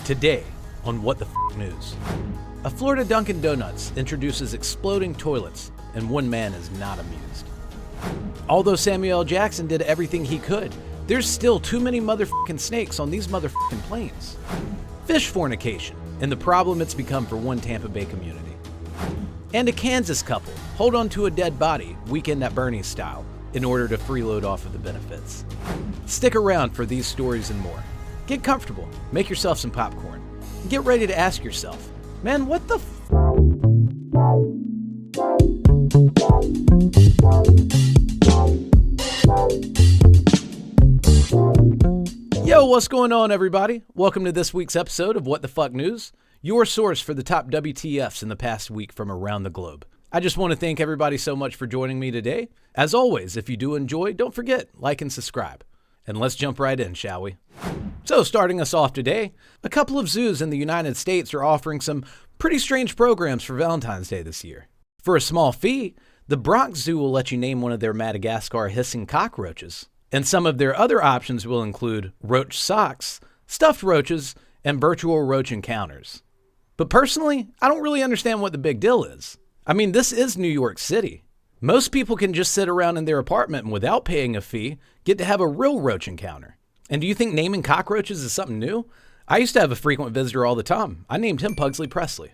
Today on What the F News. A Florida Dunkin' Donuts introduces exploding toilets, and one man is not amused. Although Samuel L. Jackson did everything he could, there's still too many motherfucking snakes on these motherfucking planes. Fish fornication, and the problem it's become for one Tampa Bay community. And a Kansas couple hold on to a dead body, Weekend at Bernie's style, in order to freeload off of the benefits. Stick around for these stories and more. Get comfortable, make yourself some popcorn, and get ready to ask yourself, man, what the f? Yo, what's going on, everybody? Welcome to this week's episode of What the Fuck News, your source for the top WTFs in the past week from around the globe. I just want to thank everybody so much for joining me today. As always, if you do enjoy, don't forget, like and subscribe. And let's jump right in, shall we? So, starting us off today, a couple of zoos in the United States are offering some pretty strange programs for Valentine's Day this year. For a small fee, the Bronx Zoo will let you name one of their Madagascar hissing cockroaches. And some of their other options will include roach socks, stuffed roaches, and virtual roach encounters. But personally, I don't really understand what the big deal is. I mean, this is New York City. Most people can just sit around in their apartment and without paying a fee, get to have a real roach encounter. And do you think naming cockroaches is something new? I used to have a frequent visitor all the time. I named him Pugsley Presley.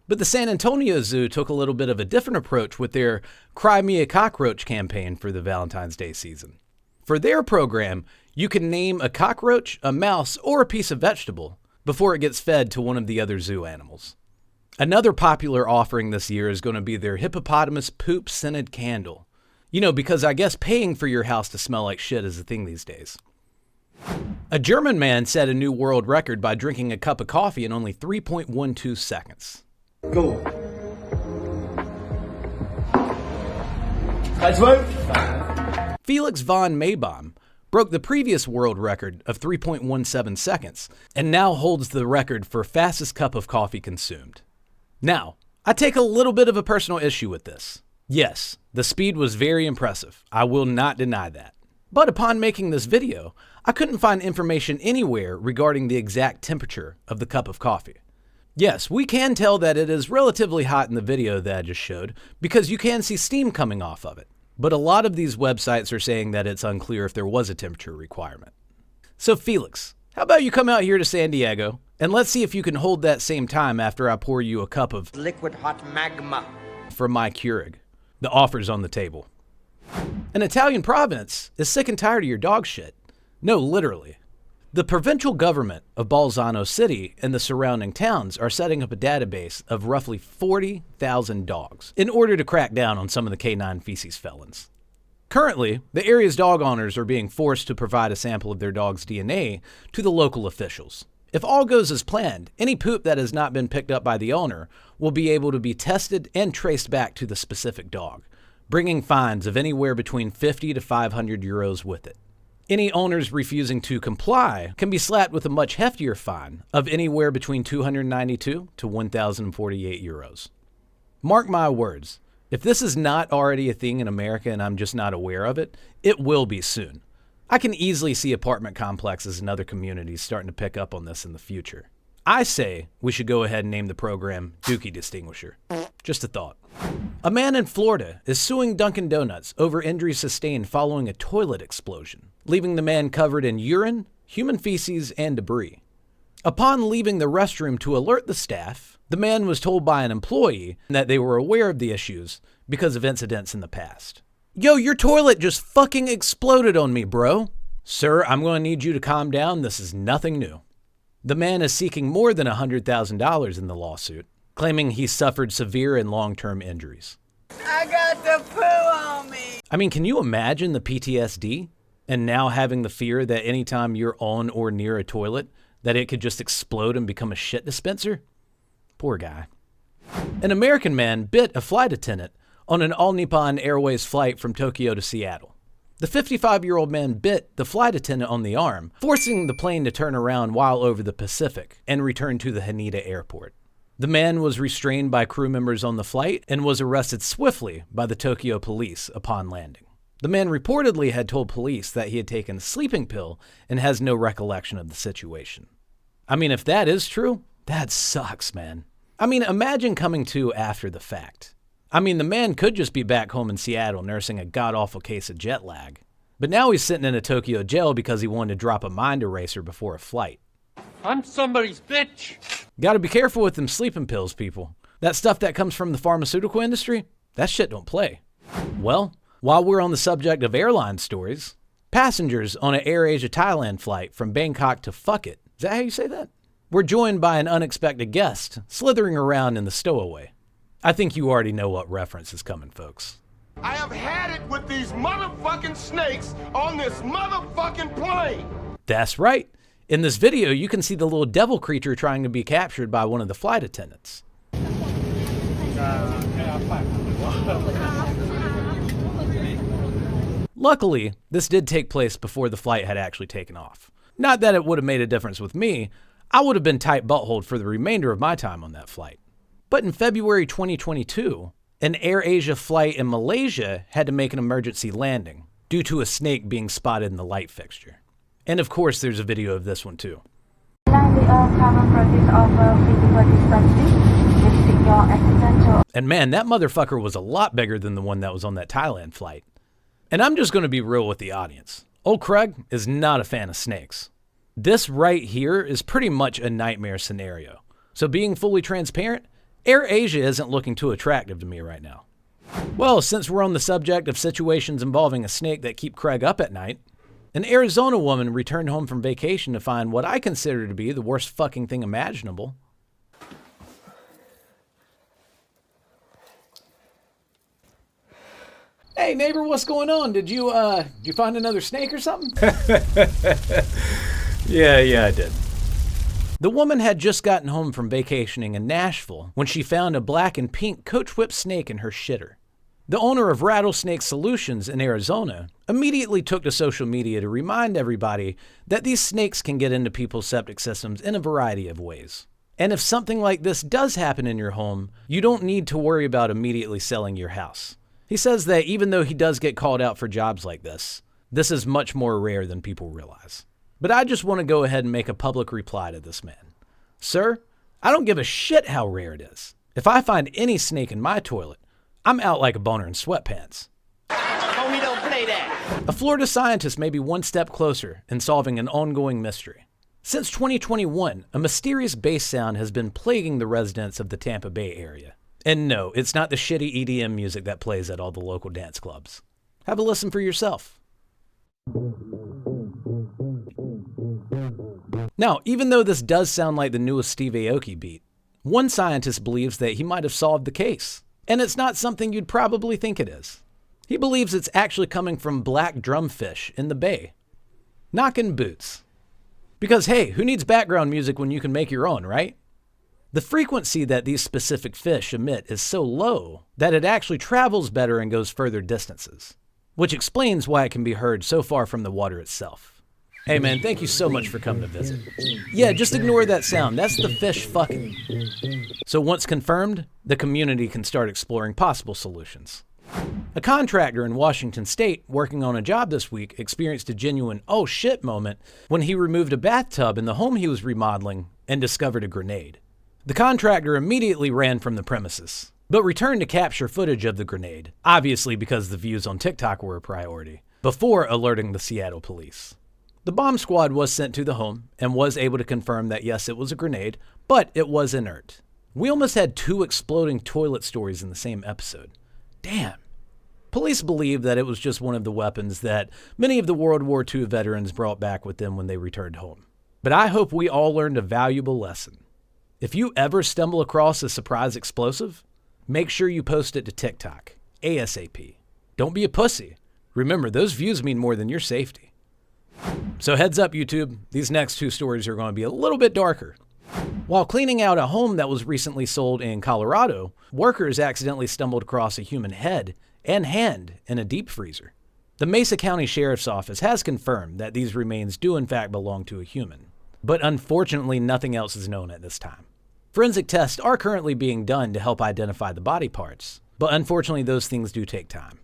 But the San Antonio Zoo took a little bit of a different approach with their Cry Me a Cockroach campaign for the Valentine's Day season. For their program, you can name a cockroach, a mouse, or a piece of vegetable before it gets fed to one of the other zoo animals. Another popular offering this year is going to be their hippopotamus poop scented candle. You know, because I guess paying for your house to smell like shit is a thing these days. A German man set a new world record by drinking a cup of coffee in only 3.12 seconds. Go. 3-12. Felix von Maybaum broke the previous world record of 3.17 seconds and now holds the record for fastest cup of coffee consumed. Now, I take a little bit of a personal issue with this. Yes, the speed was very impressive. I will not deny that. But upon making this video, I couldn't find information anywhere regarding the exact temperature of the cup of coffee. Yes, we can tell that it is relatively hot in the video that I just showed because you can see steam coming off of it. But a lot of these websites are saying that it's unclear if there was a temperature requirement. So Felix, how about you come out here to San Diego and let's see if you can hold that same time after I pour you a cup of Liquid hot magma from my Keurig. The offer's on the table. An Italian province is sick and tired of your dog shit. No, literally. The provincial government of Bolzano City and the surrounding towns are setting up a database of roughly 40,000 dogs in order to crack down on some of the canine feces felons. Currently, the area's dog owners are being forced to provide a sample of their dog's DNA to the local officials. If all goes as planned, any poop that has not been picked up by the owner will be able to be tested and traced back to the specific dog, bringing fines of anywhere between 50 to 500 euros with it. Any owners refusing to comply can be slapped with a much heftier fine of anywhere between 292 to 1,048 euros. Mark my words, if this is not already a thing in America and I'm just not aware of it, it will be soon. I can easily see apartment complexes and other communities starting to pick up on this in the future. I say we should go ahead and name the program Dookie Distinguisher. Just a thought. A man in Florida is suing Dunkin' Donuts over injuries sustained following a toilet explosion, leaving the man covered in urine, human feces, and debris. Upon leaving the restroom to alert the staff, the man was told by an employee that they were aware of the issues because of incidents in the past. Yo, your toilet just fucking exploded on me, bro. Sir, I'm going to need you to calm down. This is nothing new. The man is seeking more than $100,000 in the lawsuit, claiming he suffered severe and long-term injuries. I got the poo on me. I mean, can you imagine the PTSD? And now having the fear that anytime you're on or near a toilet, that it could just explode and become a shit dispenser? Poor guy. An American man bit a flight attendant on an All Nippon Airways flight from Tokyo to Seattle. The 55-year-old man bit the flight attendant on the arm, forcing the plane to turn around while over the Pacific and return to the Haneda airport. The man was restrained by crew members on the flight and was arrested swiftly by the Tokyo police upon landing. The man reportedly had told police that he had taken a sleeping pill and has no recollection of the situation. I mean, if that is true, that sucks, man. I mean, imagine coming to after the fact. I mean, the man could just be back home in Seattle nursing a god-awful case of jet lag. But now he's sitting in a Tokyo jail because he wanted to drop a mind eraser before a flight. I'm somebody's bitch. Gotta be careful with them sleeping pills, people. That stuff that comes from the pharmaceutical industry, that shit don't play. Well, while we're on the subject of airline stories, passengers on an AirAsia Thailand flight from Bangkok to Fuck It, is that how you say that? We're joined by an unexpected guest slithering around in the stowaway. I think you already know what reference is coming, folks. I have had it with these motherfucking snakes on this motherfucking plane. That's right. In this video, you can see the little devil creature trying to be captured by one of the flight attendants. Luckily, this did take place before the flight had actually taken off. Not that it would have made a difference with me. I would have been tight buttholed for the remainder of my time on that flight. But in February 2022, an AirAsia flight in Malaysia had to make an emergency landing due to a snake being spotted in the light fixture. And of course, there's a video of this one too. And man, that motherfucker was a lot bigger than the one that was on that Thailand flight. And I'm just going to be real with the audience. Old Craig is not a fan of snakes. This right here is pretty much a nightmare scenario. So being fully transparent, AirAsia isn't looking too attractive to me right now. Well, since we're on the subject of situations involving a snake that keep Craig up at night, an Arizona woman returned home from vacation to find what I consider to be the worst fucking thing imaginable. Hey neighbor, what's going on? Did you find another snake or something? Yeah, I did. The woman had just gotten home from vacationing in Nashville when she found a black and pink Coach Whip snake in her shitter. The owner of Rattlesnake Solutions in Arizona immediately took to social media to remind everybody that these snakes can get into people's septic systems in a variety of ways. And if something like this does happen in your home, you don't need to worry about immediately selling your house. He says that even though he does get called out for jobs like this is much more rare than people realize. But I just want to go ahead and make a public reply to this man. Sir, I don't give a shit how rare it is. If I find any snake in my toilet, I'm out like a boner in sweatpants. Homie, don't play that. A Florida scientist may be one step closer in solving an ongoing mystery. Since 2021, a mysterious bass sound has been plaguing the residents of the Tampa Bay area. And no, it's not the shitty EDM music that plays at all the local dance clubs. Have a listen for yourself. Now, even though this does sound like the newest Steve Aoki beat, one scientist believes that he might have solved the case. And it's not something you'd probably think it is. He believes it's actually coming from black drumfish in the bay. Knockin' boots. Because hey, who needs background music when you can make your own, right? The frequency that these specific fish emit is so low that it actually travels better and goes further distances, which explains why it can be heard so far from the water itself. Hey man, thank you so much for coming to visit. Yeah, just ignore that sound. That's the fish fucking. So once confirmed, the community can start exploring possible solutions. A contractor in Washington State working on a job this week experienced a genuine oh shit moment when he removed a bathtub in the home he was remodeling and discovered a grenade. The contractor immediately ran from the premises, but returned to capture footage of the grenade, obviously because the views on TikTok were a priority, before alerting the Seattle police. The bomb squad was sent to the home and was able to confirm that yes, it was a grenade, but it was inert. We almost had 2 exploding toilet stories in the same episode. Damn. Police believe that it was just one of the weapons that many of the World War II veterans brought back with them when they returned home. But I hope we all learned a valuable lesson. If you ever stumble across a surprise explosive, make sure you post it to TikTok, ASAP. Don't be a pussy. Remember, those views mean more than your safety. So heads up, YouTube, these next 2 stories are going to be a little bit darker. While cleaning out a home that was recently sold in Colorado, workers accidentally stumbled across a human head and hand in a deep freezer. The Mesa County Sheriff's Office has confirmed that these remains do in fact belong to a human, but unfortunately nothing else is known at this time. Forensic tests are currently being done to help identify the body parts, but unfortunately those things do take time.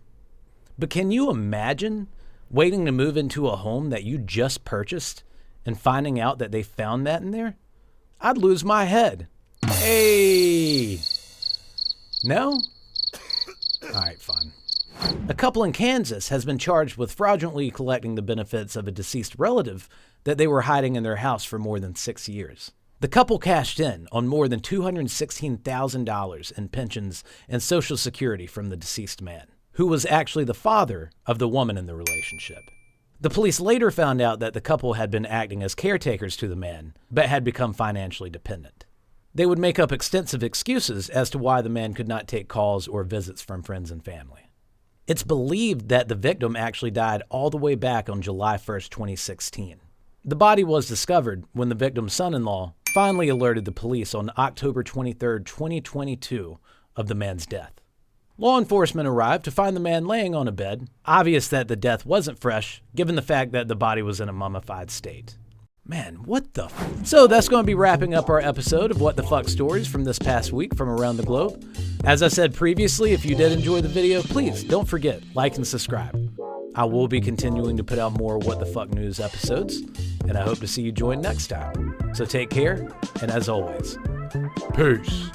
But can you imagine waiting to move into a home that you just purchased and finding out that they found that in there? I'd lose my head. Hey. No? Alright, fine. A couple in Kansas has been charged with fraudulently collecting the benefits of a deceased relative that they were hiding in their house for more than 6 years. The couple cashed in on more than $216,000 in pensions and Social Security from the deceased man, who was actually the father of the woman in the relationship. The police later found out that the couple had been acting as caretakers to the man, but had become financially dependent. They would make up extensive excuses as to why the man could not take calls or visits from friends and family. It's believed that the victim actually died all the way back on July 1st, 2016. The body was discovered when the victim's son-in-law finally alerted the police on October 23rd, 2022 of the man's death. Law enforcement arrived to find the man laying on a bed, obvious that the death wasn't fresh, given the fact that the body was in a mummified state. Man, what the f... So that's going to be wrapping up our episode of What the Fuck Stories from this past week from around the globe. As I said previously, if you did enjoy the video, please don't forget, like and subscribe. I will be continuing to put out more What the Fuck News episodes, and I hope to see you join next time. So take care, and as always, peace.